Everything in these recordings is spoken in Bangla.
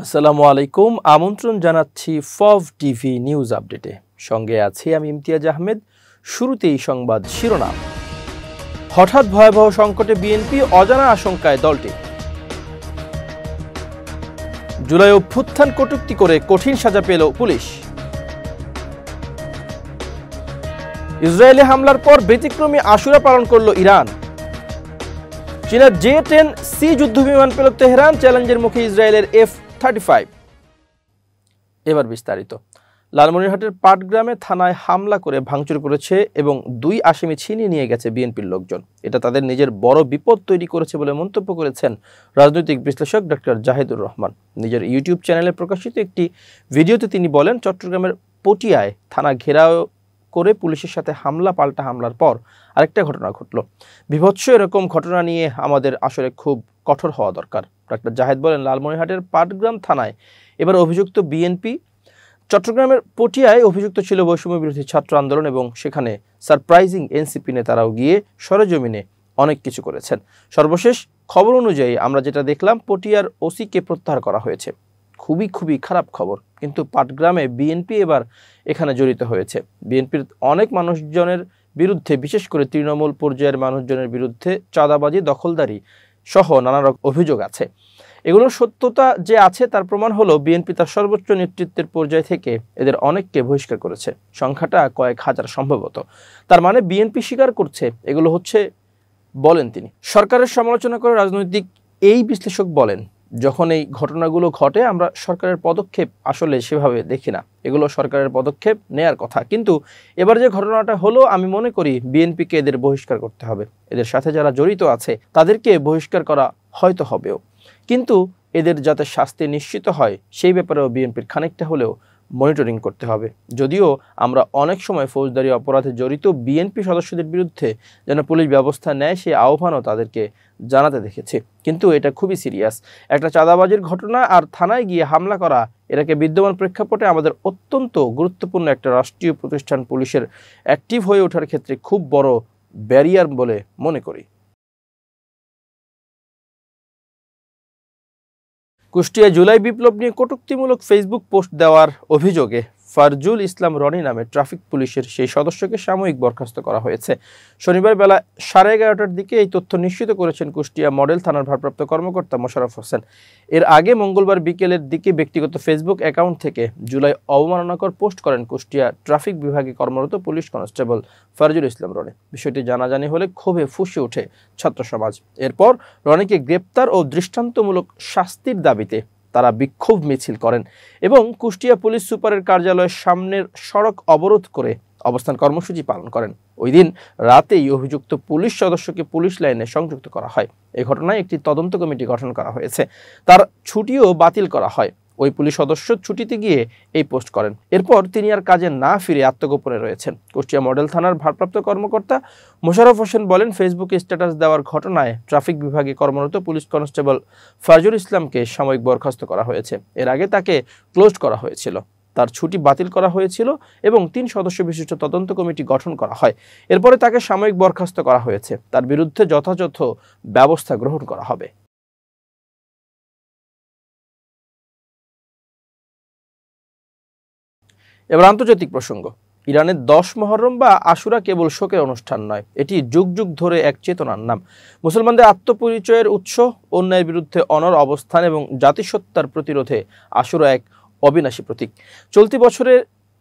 আসসালামু আলাইকুম। আমন্ত্রণ জানাচ্ছি ফভ টিভি নিউজ আপডেটে। সঙ্গে আছি আমি ইমতিয়াজ আহমেদ। শুরুতেই সংবাদ শিরোনাম। হঠাৎ ভয়াবহ সংকটে বিএনপি, অজানা আশঙ্কায় দলটি। জুলাই অভ্যুত্থান কটূক্তি করে কঠিন সাজা পেল পুলিশ। ইসরায়েলে হামলার পর ব্যতিক্রমী আশুরা পালন করল ইরান। চীনের J-10C যুদ্ধবিমান পেল তেহরান, চ্যালেঞ্জের মুখে ইসরায়েলের F-35। এবার বিস্তারিত। লালমনিরহাটের পাটগ্রামে থানায় হামলা করে ভাঙচুর করেছে এবং 2 আসামি ছিনিয়ে নিয়ে গেছে বিএনপির লোকজন। এটা তাদের নিজের বড় বিপদ তৈরি করেছে বলে মন্তব্য করেছেন রাজনৈতিক বিশ্লেষক ডক্টর জাহিদুর রহমান। নিজের ইউটিউব চ্যানেলে প্রকাশিত একটি ভিডিওতে তিনি বলেন, চট্টগ্রামের পটিয়ায় থানা ঘেরাও করে পুলিশের সাথে হামলা পাল্টা হামলার পর আরেকটা ঘটনা ঘটল। বিভৎস এরকম ঘটনা নিয়ে আমাদের আসলে খুব কঠোর হওয়া দরকার। ডক্টর জাহেদ বলেন, লালমনিরহাটের পাটগ্রাম থানায় এবার অভিযুক্ত বিএনপি। চট্টগ্রামের পটিয়ায় অভিযুক্ত ছিল বৈষম্য বিরোধী ছাত্র আন্দোলন এবং সেখানে সারপ্রাইজিং এনসিপি নেতারাও গিয়ে সরেজমিনে অনেক কিছু করেছেন। সর্বশেষ খবর অনুযায়ী আমরা যেটা দেখলাম, পটিয়ার ওসিকে প্রত্যাহার করা হয়েছে। খুবই খারাপ খবর। কিন্তু পাটগ্রামে বিএনপি এবার এখানে জড়িত হয়েছে। বিএনপির অনেক মানুষজনের বিরুদ্ধে, বিশেষ করে তৃণমূল পর্যায়ের মানুষজনের বিরুদ্ধে চাঁদাবাজি, দখলদারি সহ নানা রকম অভিযোগ আছে। এগুলোর সত্যতা যে আছে তার প্রমাণ হলো বিএনপি তার সর্বোচ্চ নেতৃত্বের পর্যায় থেকে এদের অনেককে বহিষ্কার করেছে। সংখ্যাটা কয়েক হাজার সম্ভবত। তার মানে বিএনপি স্বীকার করছে এগুলো হচ্ছে, বলেন তিনি। সরকারের সমালোচনা করে রাজনৈতিক এই বিশ্লেষক বলেন, যখন এই ঘটনাগুলো ঘটে আমরা সরকারের পদক্ষেপ আসলে সেভাবে দেখি না। এগুলো সরকারের পদক্ষেপ নেয়ার কথা, কিন্তু এবার যে ঘটনাটা হলো আমি মনে করি বিএনপিকে এদের বহিষ্কার করতে হবে। এদের সাথে যারা জড়িত আছে তাদেরকে বহিষ্কার করা হয়তো হবেও, কিন্তু এদের যাতে শাস্তি নিশ্চিত হয় সেই ব্যাপারেও বিএনপির খানিকটা হলেও মনিটরিং করতে হবে। যদিও আমরা অনেক সময় ফৌজদারি অপরাধে জড়িত বিএনপি সদস্যদের বিরুদ্ধে যেন পুলিশ ব্যবস্থা নেয় সেই আহ্বানও তাদেরকে জানাতে দেখেছি, কিন্তু এটা খুবই সিরিয়াস। একটা চাঁদাবাজির ঘটনা আর থানায় গিয়ে হামলা করা, এটাকে বিদ্যমান প্রেক্ষাপটে আমাদের অত্যন্ত গুরুত্বপূর্ণ একটা রাষ্ট্রীয় প্রতিষ্ঠান পুলিশের অ্যাক্টিভ হয়ে ওঠার ক্ষেত্রে খুব বড় ব্যারিয়ার বলে মনে করি। কুষ্টিয়ায় জুলাই বিপ্লব নিয়ে কটূক্তিমূলক ফেসবুক পোস্ট দেওয়ার অভিযোগে ফারজুল ইসলাম রনি নামে ট্রাফিক পুলিশের সেই সদস্যকে সাময়িক বরখাস্ত করা হয়েছে। শনিবার বেলা 11:30টার দিকে এই তথ্য নিশ্চিত করেছেন কুষ্টিয়া মডেল থানার ভারপ্রাপ্ত কর্মকর্তা মোশাররফ হোসেন। এর আগে মঙ্গলবার বিকেলের দিকে ব্যক্তিগত ফেসবুক অ্যাকাউন্ট থেকে জুলাই অবমাননাকর পোস্ট করেন কুষ্টিয়া ট্রাফিক বিভাগে কর্মরত পুলিশ কনস্টেবল ফারজুল ইসলাম রনি। বিষয়টি জানাজানি হলে ক্ষোভে ফুঁসে ওঠে ছাত্র সমাজ। এরপর রনিকে গ্রেপ্তার ও দৃষ্টান্তমূলক শাস্তির দাবিতে তারা বিক্ষোভ মিছিল করেন এবং কুষ্টিয়া পুলিশ সুপারের কার্যালয়ের সামনের সড়ক অবরোধ করে অবস্থান কর্মসূচি পালন করেন। ওই দিন রাতেই অভিযুক্ত পুলিশ সদস্যকে পুলিশ লাইনে সংযুক্ত করা হয়। এই ঘটনায় একটি তদন্ত কমিটি গঠন করা হয়েছে। তার ছুটিও বাতিল করা হয়। ওই পুলিশ সদস্য ছুটিতে গিয়ে এই পোস্ট করেন। এরপর তিনি আর কাজে না ফিরে আত্মগোপনে রয়েছেন। কুষ্টিয়া মডেল থানার ভারপ্রাপ্ত কর্মকর্তা মোশাররফ হোসেন বলেন, ফেসবুকে স্ট্যাটাস দেওয়ার ঘটনায় ট্রাফিক বিভাগে কর্মরত পুলিশ কনস্টেবল ফারজুল ইসলামকে সাময়িক বরখাস্ত করা হয়েছে। এর আগে তাকে ক্লোজ করা হয়েছিল, তার ছুটি বাতিল করা হয়েছিল এবং 3 সদস্য বিশিষ্ট তদন্ত কমিটি গঠন করা হয়। এরপরে তাকে সাময়িক বরখাস্ত করা হয়েছে। তার বিরুদ্ধে যথাযথ ব্যবস্থা গ্রহণ করা হবে। এবার আন্তর্জাতিক প্রসঙ্গ। ইরানের 10 মুহররম বা আশুরা কেবল শোকের অনুষ্ঠান নয়, এটি যুগ যুগ ধরে এক চেতনার নাম। মুসলমানদের আত্মপরিচয়ের উৎস, অন্যায়ের বিরুদ্ধে অনড় অবস্থান এবং জাতিসত্তার প্রতিরোধে আশুরা এক অবিনাশী প্রতীক। চলতি বছরের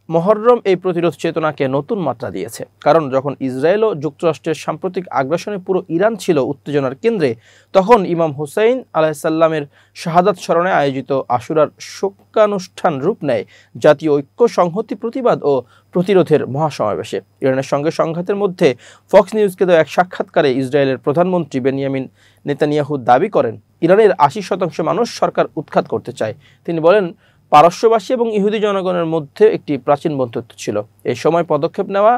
মুহররম এই প্রতিরোধ চেতনাকে নতুন মাত্রা দিয়েছে। কারণ যখন ইসরায়েল ও যুক্তরাষ্ট্রের সাম্প্রতিক আগ্রাসনে পুরো ইরান ছিল উত্তেজনার কেন্দ্রে, তখন ইমাম হুসাইন আলাইহিসসালামের শাহাদাত স্মরণে আয়োজিত আশুরার শোকানুষ্ঠান রূপ নেয় জাতীয় ঐক্য, সংহতি, প্রতিবাদ ও প্রতিরোধের মহাসমাবেশে। ইরানের সঙ্গে সংঘাতের মধ্যে ফক্স নিউজকে দেওয়া এক সাক্ষাৎকারে ইসরায়েলের প্রধানমন্ত্রী বেনিয়ামিন নেতানিয়াহু দাবি করেন, ইরানের 80% মানুষ সরকার উৎখাত করতে চায়। তিনি বলেন, পারস্যবাসী এবং ইহুদি জনগণের মধ্যে একটি প্রাচীন বন্ধুত্ব ছিল। এই সময় পদক্ষেপ নেওয়া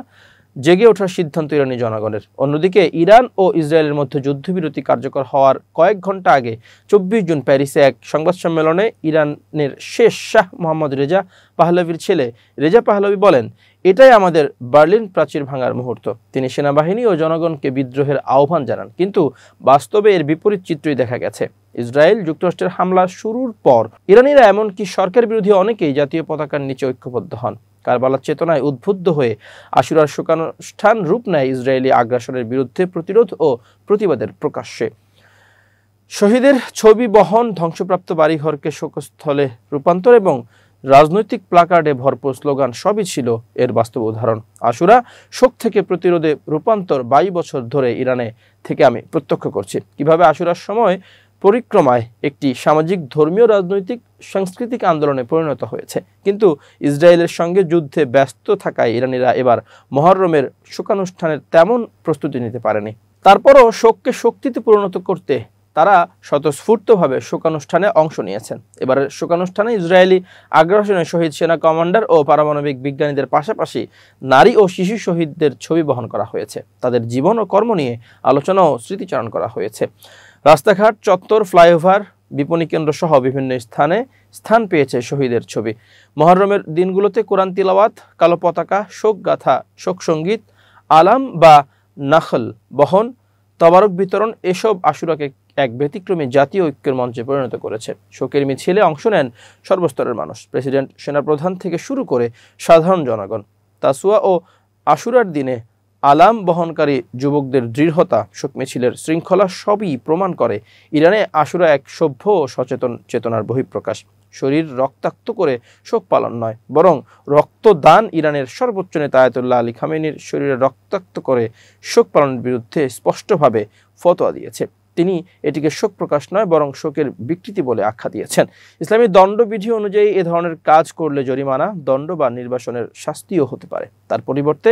জেগে ওঠার সিদ্ধান্ত ইরানি জনগণের। অন্যদিকে ইরান ও ইসরায়েলের মধ্যে যুদ্ধবিরতি কার্যকর হওয়ার কয়েক ঘন্টা আগে 24 জুন প্যারিসে এক সংবাদ সম্মেলনে ইরানের শেষ শাহ মোহাম্মদ রেজা পাহলভির ছেলে রেজা পাহলভি বলেন, এটাই আমাদের বার্লিন প্রাচীর ভাঙার মুহূর্ত। তিনি সেনাবাহিনী ও জনগণকে বিদ্রোহের আহ্বান জানান, কিন্তু বাস্তবে এর বিপরীত চিত্রই দেখা গেছে। ইসরায়েল যুক্তরাষ্ট্রের হামলা শুরুর পর ইরানিরা এমনকি সরকার বিরোধী অনেকেই জাতীয় পতাকার নিচে ঐক্যবদ্ধ হন। কারবালার চেতনায় উদ্বুদ্ধ হয়ে আশুরার শোকানুষ্ঠান রূপ নেয় ইসরায়েলি আগ্রাসনের বিরুদ্ধে প্রতিরোধ ও প্রতিবাদের প্রকাশ্যে। শহীদের ছবি বহন, ধ্বংসপ্রাপ্ত বাড়িঘরকে শোকস্থলে রূপান্তর এবং রাজনৈতিক প্লাকার্ডে ভরপুর স্লোগান সবই ছিল এর বাস্তব উদাহরণ। আশুরা শোক থেকে প্রতিরোধে রূপান্তর 22 বছর ধরে ইরানে থেকে আমি প্রত্যক্ষ করছি, কিভাবে আশুরার সময় পরিক্রমায় একটি সামাজিক, ধর্মীয়, রাজনৈতিক, সাংস্কৃতিক আন্দোলনে পরিণত হয়েছে। কিন্তু ইসরায়েলের সঙ্গে যুদ্ধে ব্যস্ত থাকায় ইরানিরা এবার মুহররমের শোকানুষ্ঠানের তেমন প্রস্তুতি নিতে পারেনি। তারপরও শোককে শক্তিতে পরিণত করতে তারা স্বতঃস্ফূর্তভাবে শোকানুষ্ঠানে অংশ নিয়েছেন। এবারের শোকানুষ্ঠানে ইসরায়েলি আগ্রাসনে শহীদ সেনা কমান্ডার ও পারমাণবিক বিজ্ঞানীদের পাশাপাশি নারী ও শিশু শহীদদের ছবি বহন করা হয়েছে। তাদের জীবন ও কর্ম নিয়ে আলোচনা ও স্মৃতিচারণ করা হয়েছে। রাস্তাঘাট, চত্বর, ফ্লাইওভার, বিপণী কেন্দ্র সহ বিভিন্ন স্থানে স্থান পেয়েছে শহীদের ছবি। মুহররমের দিনগুলোতে কোরআন তিলাওয়াত, কালো পতাকা, শোক গাথা, শোক সঙ্গীত, আলাম বা নাখল বহন, তবারক বিতরণ এসব আশুরাকে এক ব্যতিক্রমী জাতীয় ঐক্যের মঞ্চে পরিণত করেছে। শোকের মিছিলে অংশ নেন সর্বস্তরের মানুষ, প্রেসিডেন্ট, সেনাপ্রধান থেকে শুরু করে সাধারণ জনগণ। তাসুয়া ও আশুরার দিনে আলাম বহনকারী যুবকদের দৃঢ়তা, শোক মিছিলের শৃঙ্খলা সবই প্রমাণ করে ইরানে আশুরা এক সভ্য ও সচেতন চেতনার বহিঃপ্রকাশ। শরীর রক্তাক্ত করে শোক পালন নয়, বরং রক্তদান। ইরানের সর্বোচ্চ নেতা আয়াতুল্লাহ আলী খামেনির শরীরে রক্তাক্ত করে শোক পালনের বিরুদ্ধে স্পষ্টভাবে ফতোয়া দিয়েছে। তিনি এটিকে শোক প্রকাশ নয়, বরং শোকের বিকৃতি বলে আখ্যা দিয়েছেন। ইসলামী দণ্ডবিধি অনুযায়ী এ ধরনের কাজ করলে জরিমানা, দণ্ড বা নির্বাসনের শাস্তিও হতে পারে। তার পরিবর্তে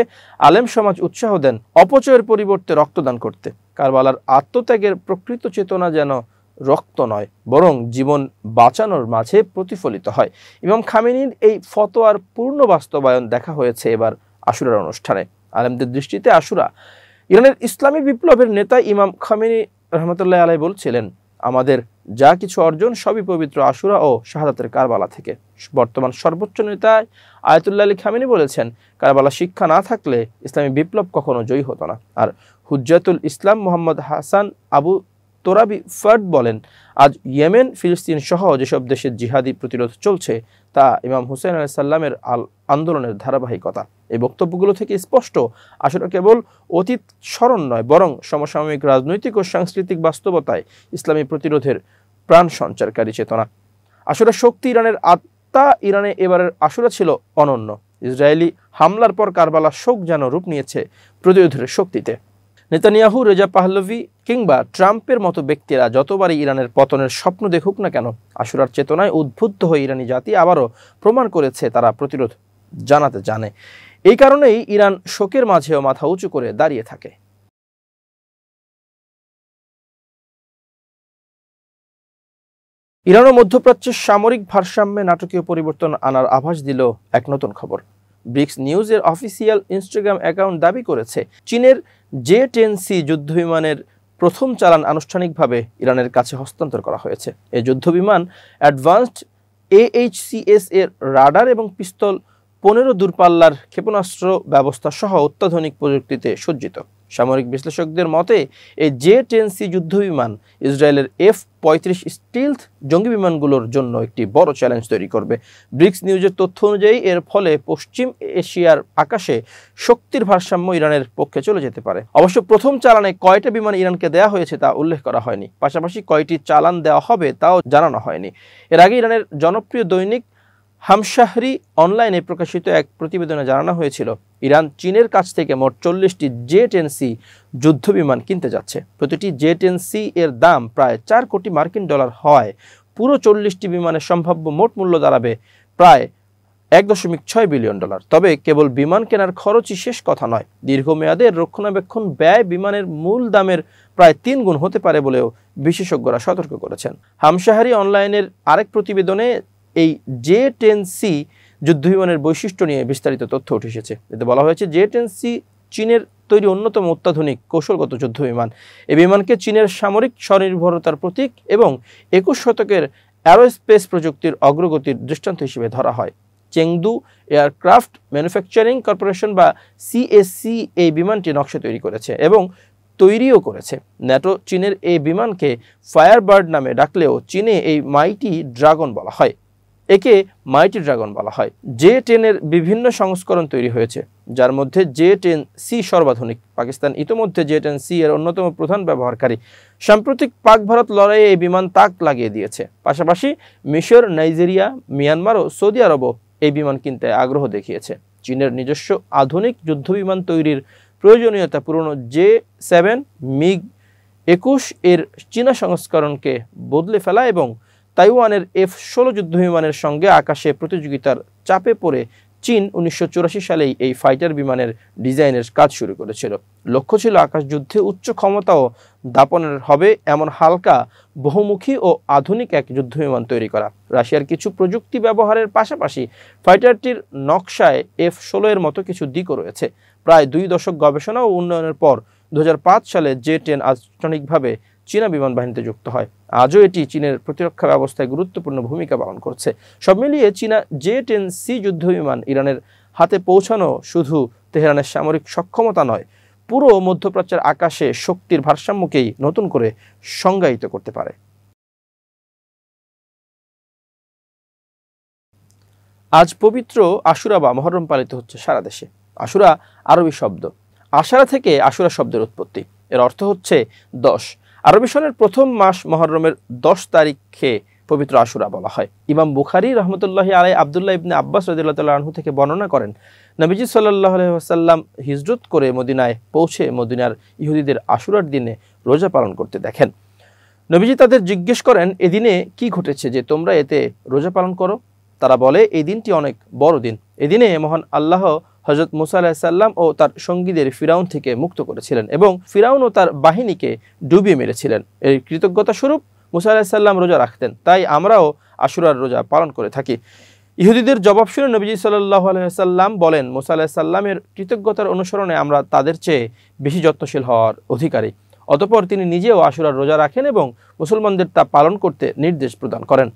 আলেম সমাজ উৎসাহ দেন অপচয়ের পরিবর্তে রক্তদান করতে। কারবালার আত্মত্যাগের প্রকৃত চেতনা যেন রক্ত নয়, বরং জীবন বাঁচানোর মাঝে প্রতিফলিত হয়। ইমাম খামেনির এই ফতোয়ার পূর্ণ বাস্তবায়ন দেখা হয়েছে এবার আশুরার অনুষ্ঠানে। আলেমদের দৃষ্টিতে আশুরা ইরানের ইসলামী বিপ্লবের নেতা ইমাম খামেনি রহমতুল্লাহ আলাইহি বলছিলেন, আমাদের যা কিছু অর্জন সবই পবিত্র আশুরা ও শাহাদাতের কারবালা থেকে। বর্তমান সর্বোচ্চ নেতা আয়াতুল্লাহ আলী খামেনি বলেছেন, কারবালা শিক্ষা না থাকলে ইসলামী বিপ্লব কখনো জয়ী হতো না। আর হুজ্জাতুল ইসলাম মোহাম্মদ হাসান আবু তোরাবি ফার্দ বলেন, আজ ইয়েমেন, ফিলিস্তিন সহ যেসব দেশের জিহাদি প্রতিরোধ চলছে তা ইমাম হুসাইন আলাইহিস সালামের আন্দোলনের ধারাবাহিকতা। এই বক্তব্যগুলো থেকে স্পষ্ট, আশুরা কেবল অতীত স্মরণ নয়, বরং সমসাময়িক রাজনৈতিক ও সাংস্কৃতিক বাস্তবতায় ইসলামী প্রতিরোধের প্রাণ সঞ্চারকারী চেতনা। আশুরা শক্তি, ইরানের আত্মা। ইরানে এবারের আশুরা ছিল অনন্য। ইসরায়েলি হামলার পর কারবালার শোক যেন রূপ নিয়েছে প্রতিরোধের শক্তিতে। নেতানিয়াহু, রেজা পাহলভি কিংবা ট্রাম্পের মতো ব্যক্তিরা যতবারই ইরানের পতনের স্বপ্ন দেখুক না কেন, আশুরার চেতনায় উদ্বুদ্ধ হয়ে ইরানি জাতি আবারও প্রমাণ করেছে তারা প্রতিরোধ জানাতে জানে। এই কারণেই ইরান শোকের মাঝেও মাথা উঁচু করে দাঁড়িয়ে থাকে। ইরান ও মধ্যপ্রাচ্যের সামরিক ভারসাম্যে নাটকীয় পরিবর্তন আনার আভাস দিল এক নতুন খবর। ব্রিক্স নিউজের অফিসিয়াল ইনস্টাগ্রাম অ্যাকাউন্ট দাবি করেছে, চীনের J-10C যুদ্ধবিমানের প্রথম চালান আনুষ্ঠানিকভাবে ইরানের কাছে হস্তান্তর করা হয়েছে। এই যুদ্ধবিমান অ্যাডভান্সড AHCS এর রাডার এবং পিস্তল, 15 দূরপাল্লার ক্ষেপণাস্ত্র ব্যবস্থা সহ অত্যাধুনিক প্রযুক্তিতে সজ্জিত। সামরিক বিশ্লেষকদের মতে এই J-10C যুদ্ধবিমান ইসরায়েলের F-35 স্টিলথ জঙ্গি বিমানগুলোর জন্য একটি বড় চ্যালেঞ্জ তৈরি করবে। ব্রিক্স নিউজের তথ্য অনুযায়ী এর ফলে পশ্চিম এশিয়ার আকাশে শক্তির ভারসাম্য ইরানের পক্ষে চলে যেতে পারে। অবশ্য প্রথম চালানে কয়টা বিমান ইরানকে দেওয়া হয়েছে তা উল্লেখ করা হয়নি, পাশাপাশি কয়টি চালান দেওয়া হবে তাও জানানো হয়নি। এর আগে ইরানের জনপ্রিয় দৈনিক হামশাহরি অনলাইনে প্রকাশিত এক প্রতিবেদনে জানানো হয়েছিল, ইরান চীনের কাছ থেকে মোট 40টি J-10C যুদ্ধবিমান কিনতে যাচ্ছে। প্রতিটি J-10C এর দাম প্রায় 4 কোটি মার্কিন ডলার হয়। পুরো 40টি বিমানের সম্ভাব্য মোট মূল্য দাঁড়াবে প্রায় 1.6 বিলিয়ন ডলার। তবে কেবল বিমান কেনার খরচই শেষ কথা নয়, দীর্ঘমেয়াদের রক্ষণাবেক্ষণ ব্যয় বিমানের মূল দামের প্রায় 3 গুণ হতে পারে বলেও বিশেষজ্ঞরা সতর্ক করেছেন। হামশাহরি অনলাইনের আরেক প্রতিবেদনে এই J-10C যুদ্ধবিমানের বৈশিষ্ট্য নিয়ে বিস্তারিত তথ্য উঠে এসেছে। এতে বলা হয়েছে, J-10C চীনের তৈরি অন্যতম অত্যাধুনিক কৌশলগত যুদ্ধবিমান। এই বিমানকে চীনের সামরিক স্বনির্ভরতার প্রতীক এবং 21 শতকের অ্যারোস্পেস প্রযুক্তির অগ্রগতির দৃষ্টান্ত হিসেবে ধরা হয়। চেংদু এয়ারক্রাফট ম্যানুফ্যাকচারিং কর্পোরেশন বা CSC এই বিমানটি নকশা তৈরি করেছে এবং তৈরিও করেছে। ন্যাটো চীনের এই বিমানকে ফায়ারবার্ড নামে ডাকলেও চীনে এই মাইটি ড্রাগন বলা হয়। একে মাইটি ড্রাগন বলা হয়। J-10 এর বিভিন্ন সংস্করণ তৈরি হয়েছে, যার মধ্যে J-10C সর্বাধুনিক। পাকিস্তান ইতোমধ্যে J-10C এর অন্যতম প্রধান ব্যবহারকারী। সাম্প্রতিক পাক ভারত লড়াইয়ে এই বিমান তাক লাগিয়ে দিয়েছে। পাশাপাশি মিশর, নাইজেরিয়া, মিয়ানমার ও সৌদি আরবও এই বিমান কিনতে আগ্রহ দেখিয়েছে। চীনের নিজস্ব আধুনিক যুদ্ধবিমান তৈরির প্রয়োজনীয়তা পুরনো J-7 MiG-21 এর চীনা সংস্করণকে বদলে ফেলা এবং তাইওয়ানের F-16 যুদ্ধবিমানের সঙ্গে আকাশে প্রতিযোগিতার চাপে পড়ে চীন 1984 সালেই এই ফাইটার বিমানের ডিজাইনের কাজ শুরু করেছিল। লক্ষ্য ছিল আকাশ যুদ্ধে উচ্চ ক্ষমতা ও দাপনের হবে এমন হালকা, বহুমুখী ও আধুনিক এক যুদ্ধবিমান তৈরি করা। রাশিয়ার কিছু প্রযুক্তি ব্যবহারের পাশাপাশি ফাইটারটির নকশায় F-16 এর মতো কিছু দিকও রয়েছে। প্রায় 2 দশক গবেষণা ও উন্নয়নের পর 2005 সালে J-10 আনুষ্ঠানিকভাবে চীনা বিমান বাহিনীতে যুক্ত হয়। আজও এটি চীনের প্রতিরক্ষা ব্যবস্থায় গুরুত্বপূর্ণ ভূমিকা পালন করছে। সব মিলিয়ে চীনা J-10C যুদ্ধবিমান ইরানের হাতে পৌঁছানো শুধু তেহরানের সামরিক সক্ষমতা নয়, পুরো মধ্যপ্রাচ্যের আকাশে শক্তির ভারসাম্যকেই নতুন করে সংজ্ঞায়িত করতে পারে। আজ পবিত্র আশুরা বা মহররম পালিত হচ্ছে সারা দেশে। আশুরা আরবি শব্দ। আশারা থেকে আশুরা শব্দের উৎপত্তি। এর অর্থ হচ্ছে 10। আরবি সনের প্রথম মাস মহররমের 10 তারিখে পবিত্র আশুরা বলা হয়। ইমাম বুখারী রহমতুল্লাহি আলাইহি আব্দুল্লাহ ইবনে আব্বাস রাদিয়াল্লাহু তাআলা আনহু থেকে বর্ণনা করেন, নবীজি সাল্লাল্লাহু আলাইহি ওয়াসাল্লাম হিজরত করে মদিনায় পৌঁছে মদিনার ইহুদিদের আশুরার দিনে রোজা পালন করতে দেখেন। নবীজি তাদের জিজ্ঞেস করেন, এদিনে কি ঘটেছে যে তোমরা এতে রোজা পালন করো? তারা বলে, এই দিনটি অনেক বড় দিন। এদিনে মহান আল্লাহ হযরত মুসা আলাইহিস সালাম ও তার সঙ্গীদের ফিরাউন থেকে মুক্ত করেছিলেন এবং ফিরাউন ও তার বাহিনীকে ডুবিয়ে মেরেছিলেন। এর কৃতজ্ঞতা স্বরূপ মুসা আলাইহিস সালাম রোজা রাখতেন, তাই আমরাও আশুরার রোজা পালন করে থাকি। ইহুদিদের জবাব শুনে নবীজি সাল্লাল্লাহু আলাইহি ওয়াসাল্লাম বলেন, মুসা আলাইহিস সালামের কৃতজ্ঞতার অনুসরণে আমরা তাদের চেয়ে বেশি যত্নশীল হওয়ার অধিকারী। অতঃপর তিনি নিজেও আশুরার রোজা রাখেন এবং মুসলমানদের তা পালন করতে নির্দেশ প্রদান করেন।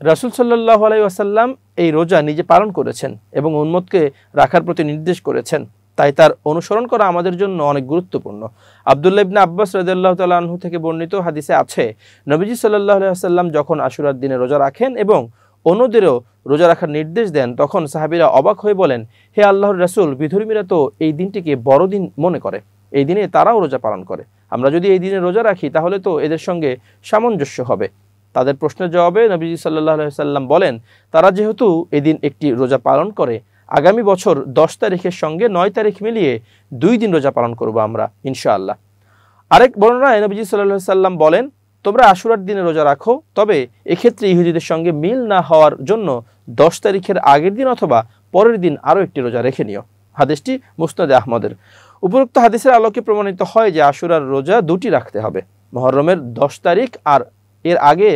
রাসূল সাল্লাল্লাহু আলাইহি ওয়াসাল্লাম এই রোজা নিজে পালন করেছেন এবং উম্মতকে রাখার প্রতি নির্দেশ করেছেন, তাই তার অনুসরণ করা আমাদের জন্য অনেক গুরুত্বপূর্ণ। আব্দুল্লাহ ইবনে আব্বাস রাদিয়াল্লাহু তাআলা আনহু থেকে বর্ণিত হাদিসে আছে, নবীজি সাল্লাল্লাহু আলাইহি ওয়াসাল্লাম যখন আশুরার দিনে রোজা রাখেন এবং অন্যদেরও রোজা রাখার নির্দেশ দেন, তখন সাহাবীরা অবাক হয়ে বলেন, হে আল্লাহর রাসূল, বিধর্মীরা তো এই দিনটিকে বড় দিন মনে করে, এই দিনে তারাও রোজা পালন করে। আমরা যদি এই দিনে রোজা রাখি তাহলে তো এদের সঙ্গে সামঞ্জস্য হবে। তাদের প্রশ্নের জবাবে নবীজি সাল্লাল্লাহু আলাইহি ওয়াসাল্লাম বলেন, তারা যেহেতু এদিন একটি রোজা পালন করে, আগামী বছর 10 তারিখের সঙ্গে 9 তারিখ মিলিয়ে 2 দিন রোজা পালন করব আমরা ইনশাআল্লাহ। আরেক বর্ণনায় নবীজি সাল্লাল্লাহু আলাইহি ওয়াসাল্লাম বলেন, তোমরা আশুরার দিনে রোজা রাখো, তবে এক্ষেত্রে ইহুদিদের সঙ্গে মিল না হওয়ার জন্য 10 তারিখের আগের দিন অথবা পরের দিন আরও একটি রোজা রেখে নিও। হাদিসটি মুসনাদে আহমদের। উপরোক্ত হাদিসের আলোকে প্রমাণিত হয় যে আশুরার রোজা 2টি রাখতে হবে, মুহররমের 10 তারিখ আর এর আগে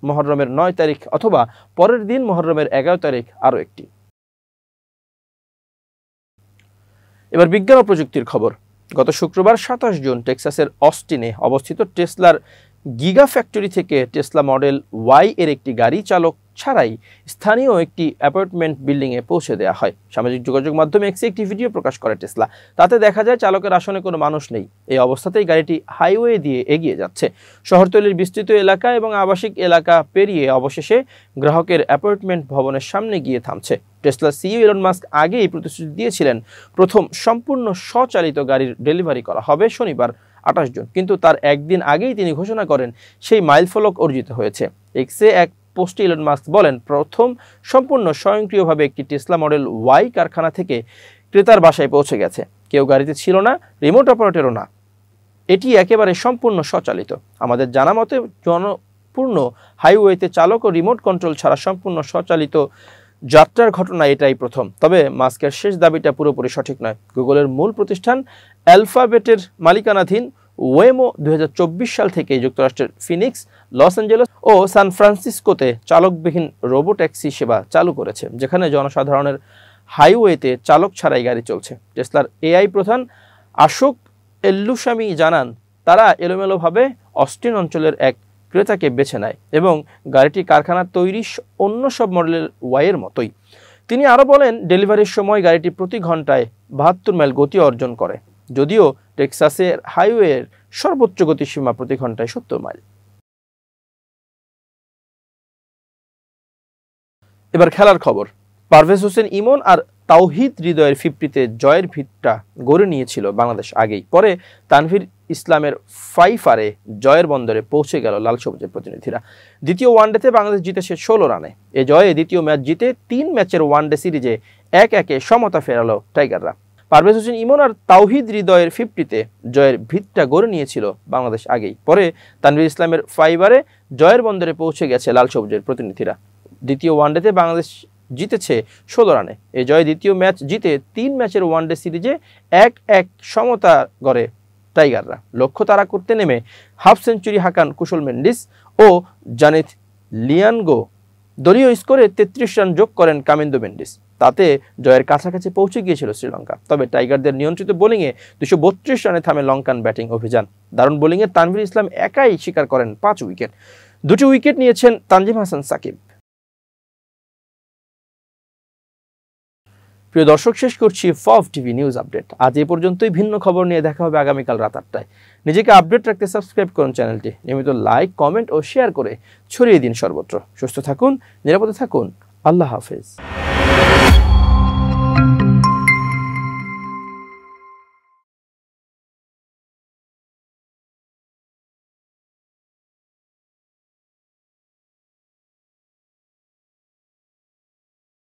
মুহররমের 9 তারিখ অথবা পরের দিন মুহররমের 11 তারিখ আরও একটি। এবার বিজ্ঞান ও প্রযুক্তির খবর। গত শুক্রবার 27 জুন টেক্সাসের অস্টিনে অবস্থিত টেসলার গিগা ফ্যাক্টরি থেকে টেসলা মডেল ওয়াই এর একটি গাড়ি চালক ছাড়াই স্থানীয় একটি অ্যাপার্টমেন্ট বিল্ডিংয়ে পৌঁছে দেওয়া হয়। সামাজিক যোগাযোগ মাধ্যমে এক্সে একটি ভিডিও প্রকাশ করে টেসলা। তাতে দেখা যায় চালকের আসনে কোনো মানুষ নেই। এই অবস্থাতেই গাড়িটি হাইওয়ে দিয়ে এগিয়ে যাচ্ছে। শহরতলির বিস্তৃত এলাকা এবং আবাসিক এলাকা পেরিয়ে অবশেষে গ্রাহকের অ্যাপার্টমেন্ট ভবনের সামনে গিয়ে থামছে। টেসলা সিইও ইলন মাস্ক আগেই প্রতিশ্রুতি দিয়েছিলেন প্রথম সম্পূর্ণ স্বচালিত গাড়ির ডেলিভারি করা হবে শনিবার 28 জুন, কিন্তু তার একদিন আগেই তিনি ঘোষণা করেন সেই মাইলফলক অর্জিত হয়েছে। এক্সে এক পোস্টে ইলন মাস্ক বলেন, প্রথম সম্পূর্ণ স্বয়ংক্রিয়ভাবে একটি টেসলা মডেল ওয়াই কারখানা থেকে ক্রেতার বাসায় পৌঁছে গেছে। কেউ গাড়িতে ছিল না, রিমোট অপারেটরও না। এটি একেবারে সম্পূর্ণ স্বচালিত। আমাদের জানা মতে জনপূর্ণ হাইওয়েতে চালক ও রিমোট কন্ট্রোল ছাড়া সম্পূর্ণ স্বচালিত যাত্রার ঘটনা এটাই প্রথম। তবে মাস্কের শেষ দাবিটা পুরোপুরি সঠিক নয়। গুগলের মূল প্রতিষ্ঠান অ্যালফাবেটের মালিকানাধীন ওয়েমো 2024 সাল থেকে যুক্তরাষ্ট্রের ফিনিক্স, লস অ্যাঞ্জেলেস ও সান ফ্রান্সিসকোতে চালকবিহীন রোবোট্যাক্সি সেবা চালু করেছে, যেখানে জনসাধারণের হাইওয়েতে চালক ছাড়াই গাড়ি চলছে। টেসলার এআই প্রধান আশোক এল্লুসামি জানান, তারা এলোমেলোভাবে অস্টিন অঞ্চলের এক ক্রেতাকে বেছে নেয় এবং গাড়িটি কারখানার তৈরি অন্য সব মডেলের ওয়াইয়ের মতোই। তিনি আরও বলেন, ডেলিভারির সময় গাড়িটি প্রতি ঘন্টায় 72 মাইল গতি অর্জন করে, যদিও টেক্সাসের হাইওয়ের সর্বোচ্চ গতিসীমা প্রতি ঘন্টায় 70 মাইল। এবার খেলার খবর। পারভেজ হোসেন ইমন আর তাওহিদ হৃদয়ের 50-তে জয়ের ভিতটা গড়ে নিয়েছিল বাংলাদেশ আগেই। পরে তানভীর ইসলামের 5 জয়ের বন্দরে পৌঁছে গেল লাল সবুজের প্রতিনিধিরা। দ্বিতীয় ওয়ানডেতে বাংলাদেশ জিতেছে 16 রানে। এ জয়ে দ্বিতীয় ম্যাচ জিতে 3 ম্যাচের ওয়ানডে সিরিজে 1-1 সমতা ফেরালো টাইগাররা। পারভেজ হোসেন ইমন আর তাওহিদ হৃদয়ের 50-তে জয়ের ভিতটা গড়ে নিয়েছিল বাংলাদেশ আগেই। পরে তানভীর ইসলামের 5 জয়ের বন্দরে পৌঁছে গেছে লাল সবুজের প্রতিনিধিরা। দ্বিতীয় ওয়ানডেতে বাংলাদেশ জিতেছে 16 রানে। এই জয়ে দ্বিতীয় ম্যাচ জিতে 3 ম্যাচের ওয়ানডে সিরিজে 1-1 সমতা গড়ে টাইগাররা। লক্ষ্য তাড়া করতে নেমে হাফ সেঞ্চুরি হাঁকান কুশল মেন্ডিস ও জানিথ লিয়ানগো। দলীয় স্কোরে 33 রান যোগ করেন কামিন্দো মেন্ডিস। তাতে জয়ের কাছাকাছি পৌঁছে গিয়েছিল শ্রীলঙ্কা। তবে টাইগারদের নিয়ন্ত্রিত বোলিংয়ে 232 রানে থামে লঙ্কান ব্যাটিং অভিযান। দারুণ বোলিংয়ে তানভীর ইসলাম একাই শিকার করেন 5 উইকেট। 2টি উইকেট নিয়েছেন তানজিম হাসান সাকিব। প্রিয় দর্শক, শেষ করছি ফফ টিভি নিউজ আপডেট। আজ এই পর্যন্তই। ভিন্ন খবর নিয়ে দেখা হবে আগামীকাল রাত 8টায়। নিজেকে আপডেট রাখতে সাবস্ক্রাইব করুন চ্যানেলটি। নিয়মিত লাইক, কমেন্ট ও শেয়ার করে ছড়িয়ে দিন সর্বত্র। সুস্থ থাকুন, নিরাপদে থাকুন। আল্লাহ হাফেজ।